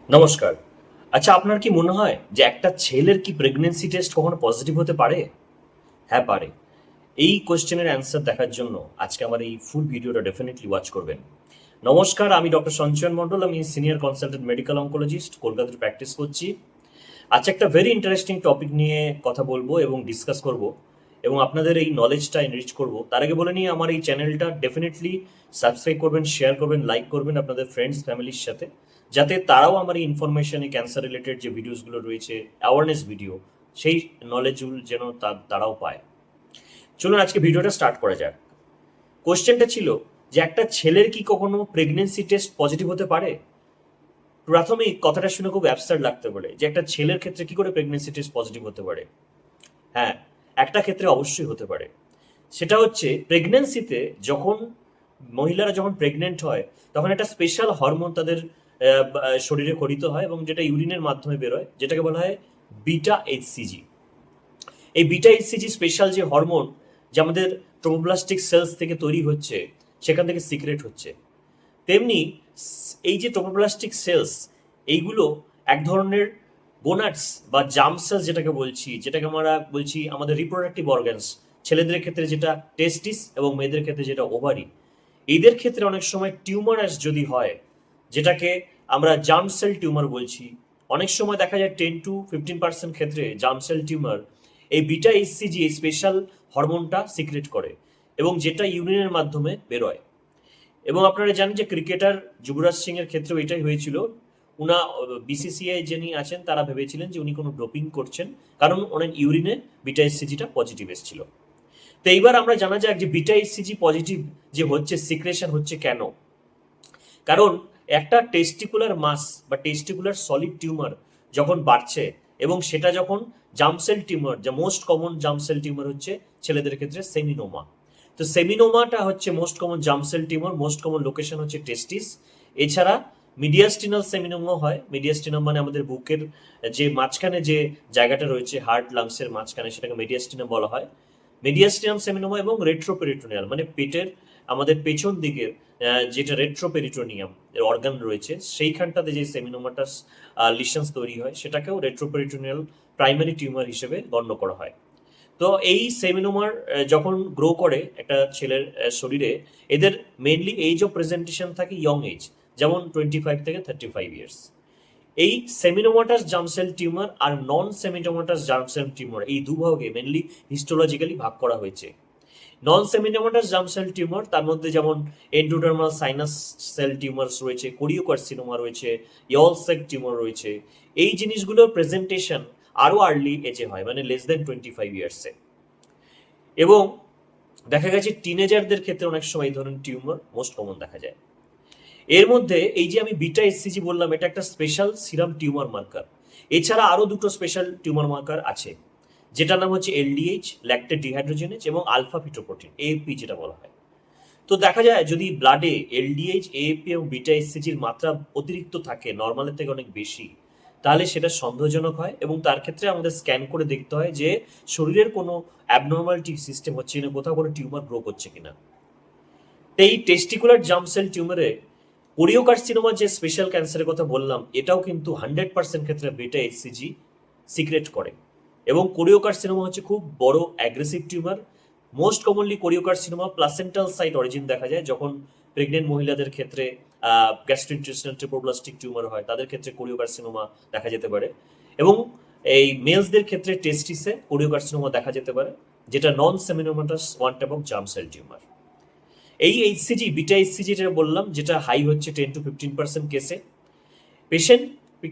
নমস্কার। আচ্ছা, আপনার কি মনে হয় যে একটা ছেলের কি প্রেগন্যান্সি টেস্ট কখনো পজিটিভ হতে পারে? হ্যাঁ, পারে। এই কোয়েশ্চেনের অ্যান্সার দেখার জন্য আজকে আমার এই ফুল ভিডিওটা ডেফিনিটলি ওয়াচ করবেন। নমস্কার, আমি ডক্টর সঞ্চয়ন মণ্ডল। আমি সিনিয়র কনসালটেন্ট মেডিকেল অনকোলজিস্ট, কলকাতায় প্র্যাকটিস করছি। আচ্ছা, একটা ভেরি ইন্টারেস্টিং টপিক নিয়ে কথা বলবো এবং ডিসকাস করব এবং আপনাদের এই নলেজটা এনরিচ করব। তার আগে বলে নিয়ে আমার এই চ্যানেলটা ডেফিনেটলি সাবস্ক্রাইব করবেন, শেয়ার করবেন, লাইক করবেন আপনাদের ফ্রেন্ডস ফ্যামিলির সাথে, যাতে তারাও আমার এই ইনফরমেশন, এই ক্যান্সার রিলেটেড যে ভিডিওসগুলো রয়েছে, অ্যাওয়ারনেস ভিডিও, সেই নলেজগুলো যেন তারাও পায়। চলুন আজকে ভিডিওটা স্টার্ট করা যাক। কোশ্চেনটা ছিল যে একটা ছেলের কি কখনো প্রেগনেন্সি টেস্ট পজিটিভ হতে পারে? প্রাথমিক কথাটা শুনে খুব অ্যাবসার্ড লাগতে পারে যে একটা ছেলের ক্ষেত্রে কি করে প্রেগনেন্সি টেস্ট পজিটিভ হতে পারে। হ্যাঁ, একটা ক্ষেত্রে অবশ্যই হতে পারে। সেটা হচ্ছে প্রেগন্যান্সিতে যখন মহিলারা যখন প্রেগনেন্ট হয়, তখন একটা স্পেশাল হরমোন তাদের শরীরে খরিত হয় এবং যেটা ইউরিনের মাধ্যমে বেরোয়, যেটাকে বলা হয় বিটা এইচসিজি। এই বিটা এইচসিজি স্পেশাল যে হরমোন, যে আমাদের ট্রোমোপ্লাস্টিক সেলস থেকে তৈরি হচ্ছে, সেখান থেকে সিক্রেট হচ্ছে। তেমনি এই যে ট্রোমোপ্লাস্টিক সেলস, এইগুলো এক ধরনের গোনাডস বা জার্ম সেলস যেটাকে বলছি, যেটাকে আমরা বলছি আমাদের রিপ্রোডাক্টিভ অর্গানস। ছেলেদের ক্ষেত্রে যেটা টেস্টিস এবং মেয়েদের ক্ষেত্রে যেটা ওভারি। এদের ক্ষেত্রে অনেক সময় টিউমারাস যদি হয়, যেটাকে আমরা জার্ম সেল টিউমার বলছি, অনেক সময় দেখা যায় 10 to 15% ক্ষেত্রে জার্ম সেল টিউমার এই বিটা এইচসিজি, এই স্পেশাল হরমোনটা সিক্রেট করে এবং যেটা ইউরিনের মাধ্যমে বেরোয়। এবং আপনারা জানেন যে ক্রিকেটার যুবরাজ সিং এর ক্ষেত্রেও এটাই হয়েছিল। উনা বিসিসিআই যিনি আছেন তারা ভেবেছিলেন যে উনি কোনো ডোপিং করছেন, কারণ ওনার ইউরিনে বিটা এসসিজিটা পজিটিভ এসেছিল। তো এইবার আমরা জানা যাক যে বিটা এসসিজি পজিটিভ যে হচ্ছে, সিক্রেশন হচ্ছে কেন। কারণ একটা টেস্টিকুলার মাস বা টেস্টিকুলার সলিড টিউমার যখন বাড়ছে এবং সেটা যখন জার্মসেল টিউমার, যা মোস্ট কমন জার্মসেল টিউমার হচ্ছে ছেলেদের ক্ষেত্রে সেমিনোমা। তো সেমিনোমাটা হচ্ছে most common germ cell tumour, most common location হচ্ছে টেস্টিস। এছাড়া মিডিয়াস্টিনাল সেমিনোমা হয়। মিডিয়াস্টিনাম মানে আমাদের বুকের যে মাঝখানে যে জায়গাটা রয়েছে, হার্ট লাংসের মাঝখানে, সেটাকে মিডিয়াস্টিনাম বলা হয়। মিডিয়াস্টিনাম সেমিনোমা এবং রেট্রোপেরিটোনিয়াল মানে পেটের আমাদের পেছন দিকের যেটা রেট্রোপেরিটোনিয়াম এর অর্গান রয়েছে, সেইখানটাতে যে সেমিনোমাটাস লিশনস তৈরি হয়, সেটাকেও রেট্রোপেরিটোনিয়াল প্রাইমারি টিউমার হিসেবে গণ্য করা হয়। তো এই সেমিনোমার যখন গ্রো করে একটা ছেলের শরীরে, এদের মেইনলি এজ অফ প্রেজেন্টেশন থাকে ইয়ং এজ, যেমন 25 থেকে 35 ইয়ার্স। এই সেমিনোমাটাস জার্মসেল টিউমার আর নন সেমিনোমাটাস জার্মসেল টিউমার, এই দুভাগে মেনলি হিস্টোলজিক্যালি ভাগ করা হয়েছে। নন সেমিনোমাটাস জার্ম সেল টিউমার, তার মধ্যে যেমন এন্ডোডার্মাল সাইনাস সেল টিউমার্স রয়েছে, কোরিওকার্সিনোমা রয়েছে, ইয়ল সেল টিউমার রয়েছে। এই জিনিসগুলোর প্রেজেন্টেশন আরও আর্লি এজে হয়, মানে লেস দেন 25 ইয়ার্সে। এবং দেখা গেছে টিনেজারদের ক্ষেত্রে অনেক সময় এই ধরনের টিউমার মোস্ট কমন দেখা যায়। এর মধ্যে এই যে আমি বিটা এসসিজি বললাম, এটা একটা স্পেশাল সিরাম টিউমার মার্কার। এছাড়া আরও দুটো স্পেশাল টিউমার মার্কার আছে, যেটার নাম হচ্ছে এলডিএইচ, ল্যাকটেট ডিহাইড্রোজেনেজ, এবং আলফা ফিটোপ্রোটিন, এএফপি যেটা বলা হয়। তো দেখা যায় যদি ব্লাডে এলডিএইচ, এএফপি এবং বিটা এসসিজির মাত্রা অতিরিক্ত থাকে, নর্মালের থেকে অনেক বেশি, তাহলে সেটা সন্দেহজনক হয় এবং তার ক্ষেত্রে আমাদের স্ক্যান করে দেখতে হয় যে শরীরের কোনো অ্যাবনর্মালিটি সিস্টেম হচ্ছে কিনা, কোথাও কোনো টিউমার গ্রো করছে কিনা। এই টেস্টিকুলার জার্ম সেল টিউমারে কোরিওকার্সিনোমা যে স্পেশাল ক্যান্সারের কথা বললাম, এটাও কিন্তু 100% ক্ষেত্রে বিটা এইচসিজি সিক্রেট করে। এবং কোরিওকার্সিনোমা হচ্ছে খুব বড় aggressive tumour. Most commonly choriocarcinoma placental site origin দেখা যায় যখন প্রেগনেন্ট মহিলাদের ক্ষেত্রে গ্যাস্ট্রোইন্টেস্টিনাল ট্রিপোপ্লাস্টিক টিউমার হয়, তাদের ক্ষেত্রে কোরিওকার্সিনোমা দেখা যেতে পারে। এবং এই মেলসদের ক্ষেত্রে টেস্টিসে কোরিওকার্সিনোমা দেখা যেতে পারে, যেটা non seminomatous one type of germ cell tumour. এই এইচসিজি, বিটা এইচসিজি যেটা বললাম, যেটা হাই হচ্ছে 10 to 15% কেসে, পেশেন্ট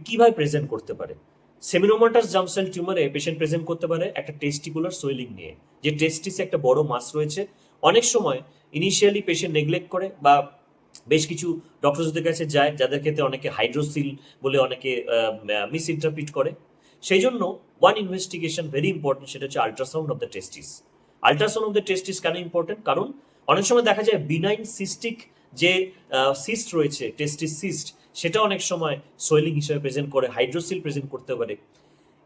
কিভাবে প্রেজেন্ট করতে পারে। সেমিনোমাটাস জার্ম সেল টিউমারে পেশেন্ট প্রেজেন্ট করতে পারে একটা টেস্টিকুলার সোয়েলিং নিয়ে, যে টেস্টিসে একটা বড় মাস রয়েছে। অনেক সময় ইনিশিয়ালি পেশেন্ট নেগলেক্ট করে বা বেশ কিছু ডক্টরসদের কাছে যায়, যাদের ক্ষেত্রে অনেকে হাইড্রোসিল বলে অনেকে মিস ইন্টারপ্রিট করে। সেই জন্য ওয়ান ইনভেস্টিগেশন ভেরি ইম্পর্টেন্ট, সেটা হচ্ছে ultrasound of the testis. Ultrasound of the testis কেন ইম্পর্টেন্ট? কারণ অনেক সময় দেখা যায় বিনাইন সিস্টিক যে সিস্ট রয়েছে, টেস্টিস সিস্ট, সেটা অনেক সময় সোয়েলিং হিসেবে প্রেজেন্ট করে, হাইড্রোসিল প্রেজেন্ট করতে পারে।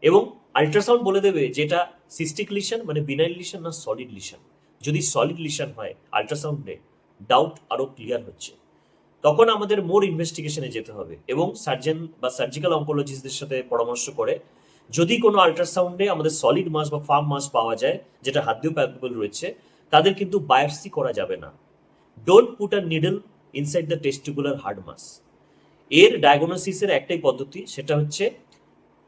এবং আল্ট্রাসাউন্ড বলে দেবে যেটা সিস্টিক লিশন মানে বিনাইল লিশন না সলিড লিশন। যদি সলিড লিশন হয়, আল্ট্রাসাউন্ডে ডাউট আরও ক্লিয়ার হচ্ছে। তখন আমাদের মোর ইনভেস্টিগেশনে যেতে হবে এবং সার্জন বা সার্জিক্যাল অঙ্কোলজিস্টদের সাথে পরামর্শ করে যদি কোনো আল্ট্রাসাউন্ডে আমাদের সলিড মাস বা ফার্ম মাস পাওয়া যায়, যেটা হাত দিয়েও প্যালপেবল রয়েছে, তাদের কিন্তু বায়োপসি করা যাবে না। Don't put a needle inside the testicular hard mass. এর ডায়াগনোসিসের একটাই পদ্ধতি, সেটা হচ্ছে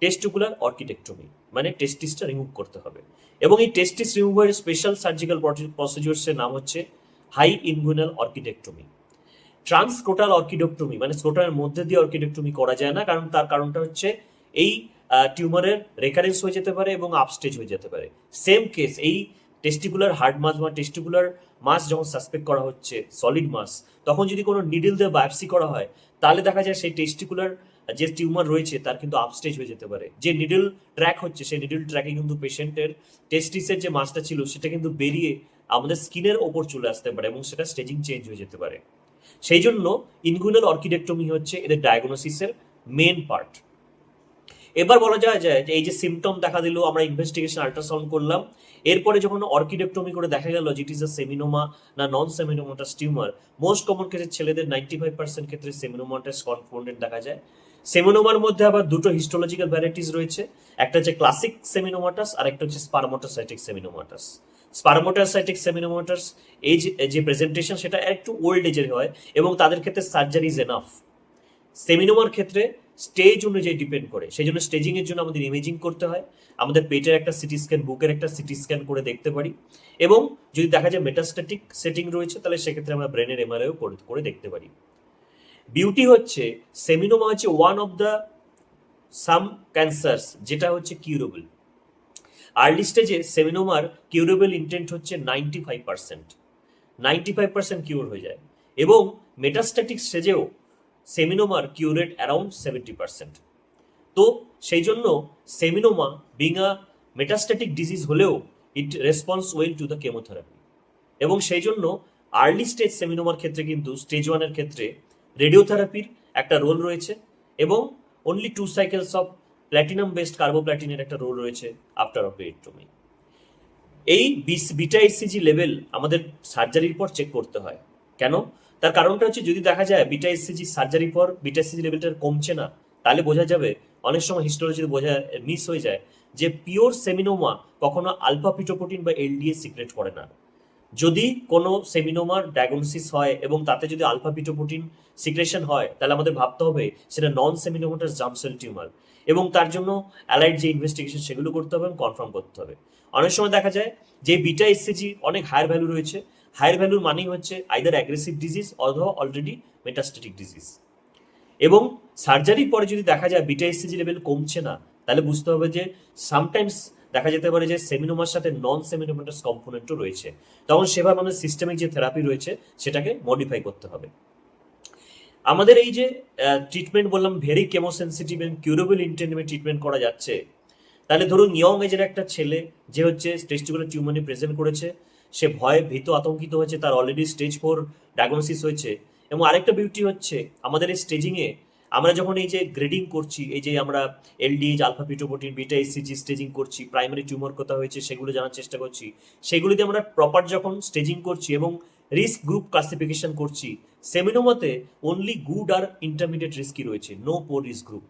টেস্টিকুলার অর্কিটেক্টমি, মানে টেস্টিসটা রিমুভ করতে হবে। এবং এই টেস্টিস রিমুভারের স্পেশাল সার্জিক্যাল প্রসিডিউরসের নাম হচ্ছে হাই ইনগুইনাল অর্কিটেক্টমি। ট্রান্সকোটাল অর্কিডোক্টমি মানে স্ক্রোটামের মধ্যে দিয়ে অর্কিডোক্টমি করা যায় না, কারণ তার কারণটা হচ্ছে এই টিউমারের রেকারেন্স হয়ে যেতে পারে এবং আপস্টেজ হয়ে যেতে পারে। সেম কেস এই টেস্টিকুলার হার্ড মাস বা টেস্টিকুলার মাস যখন সাসপেক্ট করা হচ্ছে সলিড মাস, তখন যদি কোনো নিডল দিয়ে বায়োপসি করা হয়, তাহলে দেখা যায় সেই টেস্টিকুলার যে টিউমার রয়েছে তার কিন্তু আপস্টেজ হয়ে যেতে পারে। যে নিডল ট্র্যাক হচ্ছে সেই নিডল ট্র্যাকে কিন্তু পেশেন্টের টেস্টিসের যে মাসটা ছিল সেটা কিন্তু বেরিয়ে আমাদের স্কিনের ওপর চলে আসতে পারে এবং সেটা স্টেজিং চেঞ্জ হয়ে যেতে পারে। সেই জন্য ইনগুইনাল অর্কিডেক্টমি হচ্ছে এদের ডায়াগনোসিসের মেন পার্ট। এবার বলা যায় যে এই যে সিমটম দেখা দিল, আমরা ইনভেস্টিগেশন আল্ট্রাসাউন্ড করলাম, এরপরে যখন অর্কিডেক্টমি করে দেখা গেল যে ইট ইজ আ সেমিনোমা না নন সেমিনোমাটাস টিউমার। মোস্ট কমন কেসে ছেলেদের 95% ক্ষেত্রে সেমিনোমাটাস কনফাউন্ডেড দেখা যায়। সেমিনোমার মধ্যে আবার দুটো হিস্টোলজিক্যাল ভ্যারাইটিস রয়েছে, একটা হচ্ছে ক্লাসিক সেমিনোমাটাস আর একটা হচ্ছে স্পারমাটোসাইটিক সেমিনোমাটাস। স্পারমাটোসাইটিক সেমিনোমাটাস এই যে প্রেজেন্টেশন সেটা একটু ওল্ড এজের হয় এবং তাদের ক্ষেত্রে সার্জারি ইজ এনাফ। সেমিনোমার ক্ষেত্রে স্টেজ অনুযায়ী ডিপেন্ড করে, সেই জন্য স্টেজিং এর জন্য আমাদের ইমেজিং করতে হয়। আমাদের পেটের একটা সিটি স্ক্যান, বুকের একটা সিটি স্ক্যান করে দেখতে পারি, এবং যদি দেখা যায় মেটাস্ট্যাটিক সেটিং রয়েছে তাহলে সেক্ষেত্রে আমরা ব্রেনের এমআরআইও করে দেখতে পারি। বিউটি হচ্ছে সেমিনোমা হচ্ছে one of the some cancers যেটা হচ্ছে কিউরেবল। আর্লি স্টেজে সেমিনোমার কিউরেবল ইন্টেন্ট হচ্ছে 95%, 95% কিউর হয়ে যায়, এবং মেটাস্ট্যাটিক স্টেজেও সেমিনোমার কিউর রেট অ্যারাউন্ড 70%। তো সেই জন্য seminoma being a metastatic disease হলেও it response well to the chemotherapy, এবং সেই জন্য আর্লি স্টেজ সেমিনোমার ক্ষেত্রে কিন্তু স্টেজ 1-এর ক্ষেত্রে রেডিওথেরাপির একটা রোল রয়েছে, এবং only 2 cycles of platinum based কার্বোপ্ল্যাটিনের একটা রোল রয়েছে আফটার অপারেটমি। এই বিটা এসসিজি লেভেল আমাদের সার্জারির পর চেক করতে হয়। কেন? তার কারণটা হচ্ছে যদি দেখা যায় বিটা এসসিজি সার্জারির পর বিটা এসসিজি লেভেলটা কমছে না, তাহলে বোঝা যাবে, অনেক সময় হিস্টোলজিতে বোঝা মিস হয়ে যায় যে পিওর সেমিনোমা কখনো আলফা পিটোপ্রোটিন বা এলডিএ সিক্রেট করে না। যদি কোনো সেমিনোমার ডায়াগনোসিস হয় এবং তাতে যদি আলফা পিটোপ্রোটিন সিক্রেশন হয়, তাহলে আমাদের ভাবতে হবে সেটা নন সেমিনোমাটাস জার্ম সেল টিউমার, এবং তার জন্য অ্যালাইড যে ইনভেস্টিগেশন সেগুলো করতে হবে এবং কনফার্ম করতে হবে। অনেক সময় দেখা যায় যে বিটা এসসিজি অনেক হায়ার ভ্যালু রয়েছে, হায়ার ভ্যালুর মানেই হচ্ছে আইদার অ্যাগ্রেসিভ ডিজিজ অথবা অলরেডি মেটাস্ট্যাটিক ডিজিজ, এবং সার্জারির পরে যদি দেখা যায় বিটা এসসিজি লেভেল কমছে না, তাহলে বুঝতে হবে যে সামটাইমস দেখা যেতে পারে যে সেমিনোমার সাথে নন সেমিনোমাটাস কম্পোনেন্টও রয়েছে, তখন সেভাবে আমাদের সিস্টেমিক যে থেরাপি রয়েছে সেটাকে মডিফাই করতে হবে। আমাদের এই যে ট্রিটমেন্ট বললাম very chemosensitive and curable intent treatment করা যাচ্ছে, তাহলে ধরুন ইয়ং এজের একটা ছেলে যে হচ্ছে টেস্টিকুলার টিউমার নিয়ে প্রেজেন্ট করেছে, সে ভয়ে ভীত আতঙ্কিত হয়েছে, তার অলরেডি স্টেজ 4 ডায়াগনোসিস হয়েছে। এবং আরেকটা বিউটি হচ্ছে আমাদের এই স্টেজিংয়ে আমরা যখন এই যে গ্রেডিং করছি, এই যে আমরা LDH alpha fetoprotein beta HCG staging করছি, প্রাইমারি টিউমার কোথা হয়েছে সেগুলো জানার চেষ্টা করছি, সেগুলিতে আমরা প্রপার যখন স্টেজিং করছি এবং রিস্ক গ্রুপ ক্লাসিফিকেশন করছি, সেমিনোমাতে অনলি গুড আর ইন্টারমিডিয়েট রিস্কই রয়েছে, নো পোর রিস্ক গ্রুপ।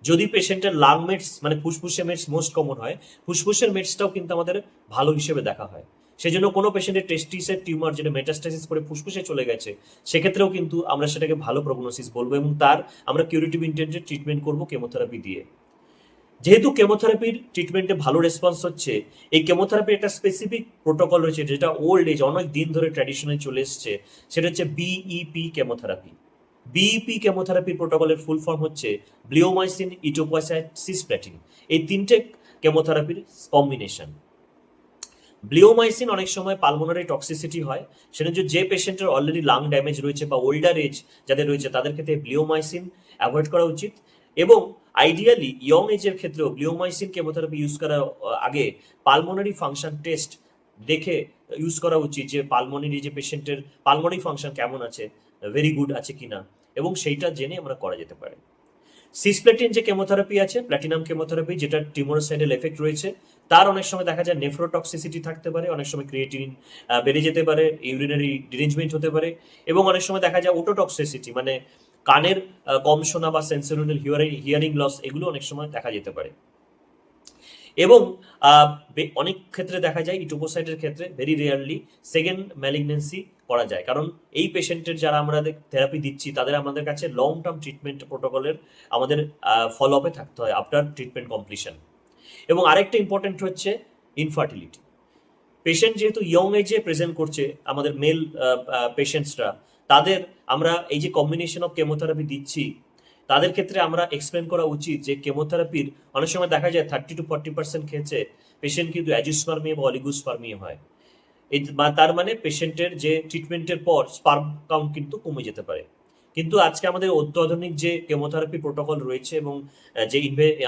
যদি পেশেন্টের লাং মেটস মানে ফুসফুসে মেটস মোস্ট কমন হয়, ফুসফুসের মেটসটাও কিন্তু আমাদের ভালো হিসেবে দেখা হয়। সেজন্য কোনো পেশেন্টের টেস্টিসের টিউমার যেটা মেটাস্টাসিস করে ফুসফুসে চলে গেছে, সেক্ষেত্রেও কিন্তু আমরা সেটাকে ভালো প্রগনোসিস বলবো এবং তার আমরা কিউরেটিভ ইন্টেন্টেড ট্রিটমেন্ট করবো কেমোথেরাপি দিয়ে। যেহেতু কেমোথেরাপির ট্রিটমেন্টে ভালো রেসপন্স হচ্ছে, এই কেমোথেরাপির একটা স্পেসিফিক প্রোটোকল রয়েছে যেটা ওল্ড এজ অনেক দিন ধরে ট্র্যাডিশনাল চলে এসছে, সেটা হচ্ছে বিইপি কেমোথেরাপি। বিইপি কেমোথেরাপির প্রোটোকলের ফুল ফর্ম হচ্ছে ব্লিওমাইসিন, ইটোপোসাইড, সিসপ্ল্যাটিন, এই তিনটে কেমোথেরাপির কম্বিনেশন। ব্লিওমাইসিন অনেক সময় পালমোনারি টক্সিসিটি হয়, সেটা যে পেশেন্টের অলরেডি লাং ড্যামেজ রয়েছে বা ওল্ডার এজ যাদের রয়েছে তাদের ক্ষেত্রে ব্লিওমাইসিন অ্যাভয়েড করা উচিত, এবং আইডিয়ালি ইয়ং এজের ক্ষেত্রেও ব্লিওমাইসিন কেমোথেরাপি ইউজ করার আগে পালমোনারি ফাংশন টেস্ট দেখে ইউজ করা উচিত, যে পালমোনারি যে পেশেন্টের পালমোনারি ফাংশন কেমন আছে, ভেরি গুড আছে কিনা, এবং সেইটা জেনে আমরা করা যেতে পারে। সিসপ্ল্যাটিন যে কেমোথেরাপি আছে, প্ল্যাটিনাম কেমোথেরাপি, যেটা টিউমারসাইডাল এফেক্ট রয়েছে, তার অনেক সময় দেখা যায় নেফ্রোটক্সিসিটি থাকতে পারে, অনেক সময় ক্রিয়েটিনিন বেড়ে যেতে পারে, ইউরিনারি ডিরেঞ্জমেন্ট হতে পারে, এবং অনেক সময় দেখা যায় ওটোটক্সিসিটি মানে কানের কম শোনা বা সেন্সোরিয়াল হিয়ারিং লস, এগুলো অনেক সময় দেখা যেতে পারে। এবং অনেক ক্ষেত্রে দেখা যায় ইটোপোসাইটের ক্ষেত্রে ভেরি রেয়ারলি সেকেন্ড ম্যালিগনেন্সি করা যায়, কারণ এই পেশেন্টের যারা আমরা থেরাপি দিচ্ছি তাদের আমাদের কাছে লং টার্ম ট্রিটমেন্ট প্রোটোকলের আমাদের ফলো আপে থাকতে হয় আফটার ট্রিটমেন্ট কমপ্লিশন। এবং আরেকটা ইম্পর্টেন্ট হচ্ছে ইনফার্টিলিটি। পেশেন্ট যেহেতু ইয়ং এজে প্রেজেন্ট করছে, আমাদের মেল পেশেন্টসরা, তাদের আমরা এই যে কম্বিনেশন অফ কেমোথেরাপি দিচ্ছি, তাদের ক্ষেত্রে আমরা এক্সপ্লেন করা উচিত যে কেমোথেরাপির অনেক সময় দেখা যায় 30-40% ক্ষেত্রে পেশেন্ট কিন্তু অ্যাজিওস্পার্মিয়া বা অলিগোস্পার্মিয়া হয়। তার মানে পেশেন্টের যে ট্রিটমেন্টের পর স্পার্ম কাউন্ট কিন্তু কমে যেতে পারে। কিন্তু আজকে আমাদের অত্যাধুনিক যে কেমোথেরাপি প্রোটোকল রয়েছে এবং যে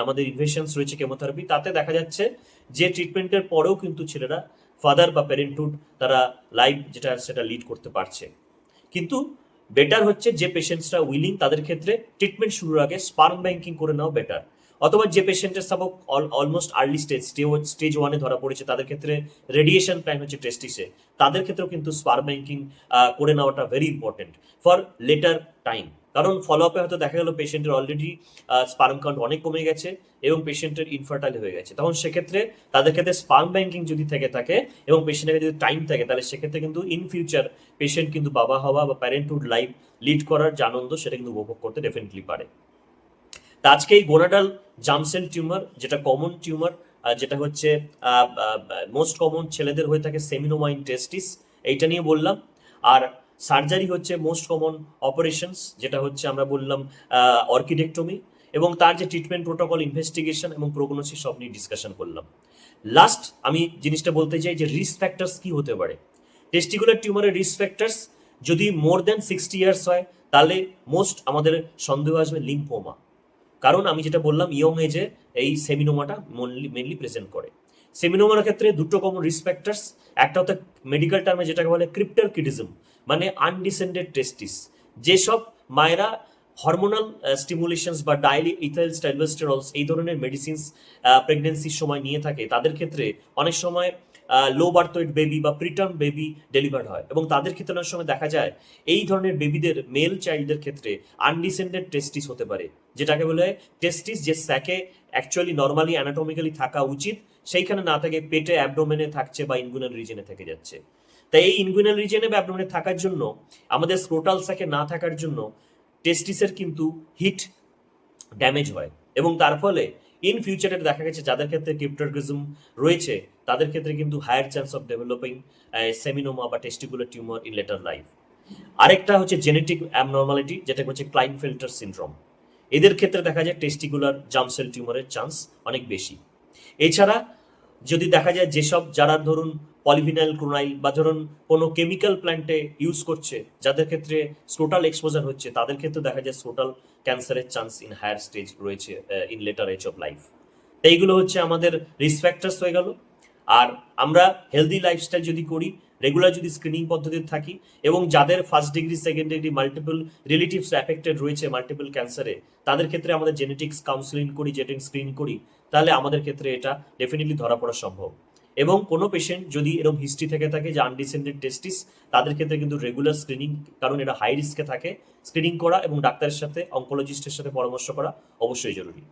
আমাদের ইনভেশনস রয়েছে কেমোথেরাপি, তাতে দেখা যাচ্ছে যে ট্রিটমেন্টের পরেও কিন্তু ছেলেরা ফাদার বা প্যারেন্টহুড তারা লাইফ যেটা সেটা লিড করতে পারছে। কিন্তু বেটার হচ্ছে যে পেশেন্টসরা উইলিং, তাদের ক্ষেত্রে ট্রিটমেন্ট শুরুর আগে স্পার্ম ব্যাংকিং করে নেওয়া বেটার। অথবা যে পেশেন্টের সাপোজ অলমোস্ট আর্লি স্টেজ 1-এ ধরা পড়েছে, তাদের ক্ষেত্রে রেডিয়েশন প্ল্যান হচ্ছে টেস্টিসে, তাদের ক্ষেত্রেও কিন্তু স্পার্ম ব্যাংকিং করে নেওয়াটা very important for letter time. কারণ ফলো আপে হয়তো দেখা গেল পেশেন্টের অলরেডি স্পার্ম কাউন্ট অনেক কমে গেছে এবং পেশেন্টের ইনফার্টাইল হয়ে গেছে, তখন সেক্ষেত্রে তাদের ক্ষেত্রে স্পার্ম ব্যাংকিং যদি থেকে থাকে এবং পেশেন্টের যদি টাইম থাকে, তাহলে সেক্ষেত্রে কিন্তু ইন ফিউচার পেশেন্ট কিন্তু বাবা হওয়া বা প্যারেন্টহুড লাইফ লিড করার যে আনন্দ, সেটা কিন্তু উপভোগ করতে ডেফিনেটলি পারে। তা আজকে এই গোনাডাল জার্ম সেল টিউমার, যেটা কমন টিউমার, যেটা হচ্ছে মোস্ট কমন ছেলেদের হয়ে থাকে সেমিনোমা ইন টেস্টিস, এইটা নিয়ে বললাম। আর সার্জারি হচ্ছে মোস্ট কমন অপারেশনস, যেটা হচ্ছে আমরা বললাম অর্কিডেক্টমি, এবং তার যে ট্রিটমেন্ট প্রোটোকল, ইনভেস্টিগেশন এবং প্রোগনোসিস সব নিয়ে ডিসকাশন করলাম। লাস্ট আমি জিনিসটা বলতে চাই যে রিস্ক ফ্যাক্টরস কি হতে পারে। টেস্টিকুলার টিউমারের রিস্ক ফ্যাক্টরস যদি মোর দেন 60 ইয়ার্স হয়, তাহলে মোস্ট আমাদের সন্দেহ আসবে লিম্ফোমা, কারণ আমি যেটা বললাম ইয়ং এজে এই সেমিনোমাটা মেনলি প্রেজেন্ট করে। সেমিনোমার ক্ষেত্রে দুটো কমন রিস্ক ফ্যাক্টরস, একটা হচ্ছে মেডিকেল টার্মে যেটাকে বলে ক্রিপ্টারকিডিজম, মানে আনডিসেন্ডেড টেস্টিস। যেসব মায়েরা হরমোনাল স্টিমুলেশনস বা ডাইলি ইথাইল স্টেরলস এই ধরনের মেডিসিনস প্রেগনেন্সির সময় নিয়ে থাকে, তাদের ক্ষেত্রে অনেক সময় লো বার্থ ওয়েট বেবি বা প্রিটার্ম বেবি ডেলিভার্ড হয়, এবং তাদের ক্ষেত্রে অনেক সময় দেখা যায় এই ধরনের বেবিদের, মেল চাইল্ডদের ক্ষেত্রে আনডিসেন্ডেড টেস্টিস হতে পারে, যেটাকে বলে টেস্টিস যে স্যাকে অ্যাকচুয়ালি নর্মালি অ্যানাটমিক্যালি থাকা উচিত সেইখানে না থেকে পেটে অ্যাবডোমেনে থাকছে বা ইনগুইনাল রিজনে থেকে যাচ্ছে। তাই এই ইনগুইনাল রিজনে বা অ্যাবডোমেনে থাকার জন্য, আমাদের স্ক্রোটাল স্যাকে না থাকার জন্য টেস্টিসের কিন্তু হিট ড্যামেজ হয়, এবং তার ফলে ইন ফিউচারে দেখা গেছে যাদের ক্ষেত্রে ক্রিপ্টারকিডিজম রয়েছে, তাদের ক্ষেত্রে কিন্তু হায়ার চান্স অফ ডেভেলপিং সেমিনোমা বা testicular tumour in letter life. আরেকটা হচ্ছে জেনেটিক অ্যাবনর্মালিটি, যেটা হচ্ছে ক্লাইনফেল্টার সিনড্রোম। এদের ক্ষেত্রে দেখা যায় টেস্টিকুলার জার্ম সেল টিউমারের চান্স অনেক বেশি। এছাড়া যদি দেখা যায় যেসব যারা ধরুন পলিভিনাইল ক্লোরাইড বা ধরুন কোনো কেমিক্যাল প্ল্যান্টে ইউজ করছে, যাদের ক্ষেত্রে স্ক্রোটাল এক্সপোজার হচ্ছে, তাদের ক্ষেত্রে দেখা যায় স্ক্রোটাল ক্যান্সারের চান্স ইন হায়ার স্টেজ রয়েছে in later age of life. এইগুলো হচ্ছে আমাদের রিস্ক ফ্যাক্টরস হয়ে গেল। আর আমরা হেলদি লাইফস্টাইল যদি করি, রেগুলার যদি স্ক্রিনিং পদ্ধতিতে থাকি, এবং যাদের first degree second degree multiple relatives affected রয়েছে মাল্টিপল ক্যান্সারে, তাদের ক্ষেত্রে আমাদের জেনেটিক্স কাউন্সিলিং করি, জেনেটিক স্ক্রিন করি, তাহলে আমাদের ক্ষেত্রে এটা ডেফিনেটলি ধরা পড়া সম্ভব। এবং কোনো পেশেন্ট যদি এরকম হিস্ট্রি থেকে থাকে যে আনডিসেন্ডেড টেস্টিস, তাদের ক্ষেত্রে কিন্তু রেগুলার স্ক্রিনিং, কারণ এটা হাই রিস্কে থাকে, স্ক্রিনিং করা এবং ডাক্তারের সাথে, অঙ্কোলজিস্টের সাথে পরামর্শ করা অবশ্যই জরুরি।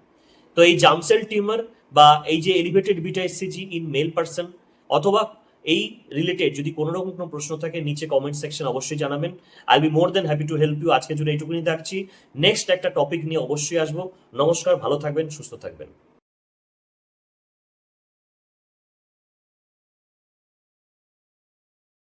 তো এই জার্ম সেল টিউমার বা এই যে elevated beta HCG in male person, অথবা এই রিলেটেড যদি কোনো রকম কোনো প্রশ্ন থাকে, নিচে কমেন্ট সেকশন অবশ্যই জানাবেন। I be more than happy to help you. আজকে জুড়ে এইটুকুনি থাকছি, নেক্সট একটা টপিক নিয়ে অবশ্যই আসবো। নমস্কার, ভালো থাকবেন, সুস্থ থাকবেন।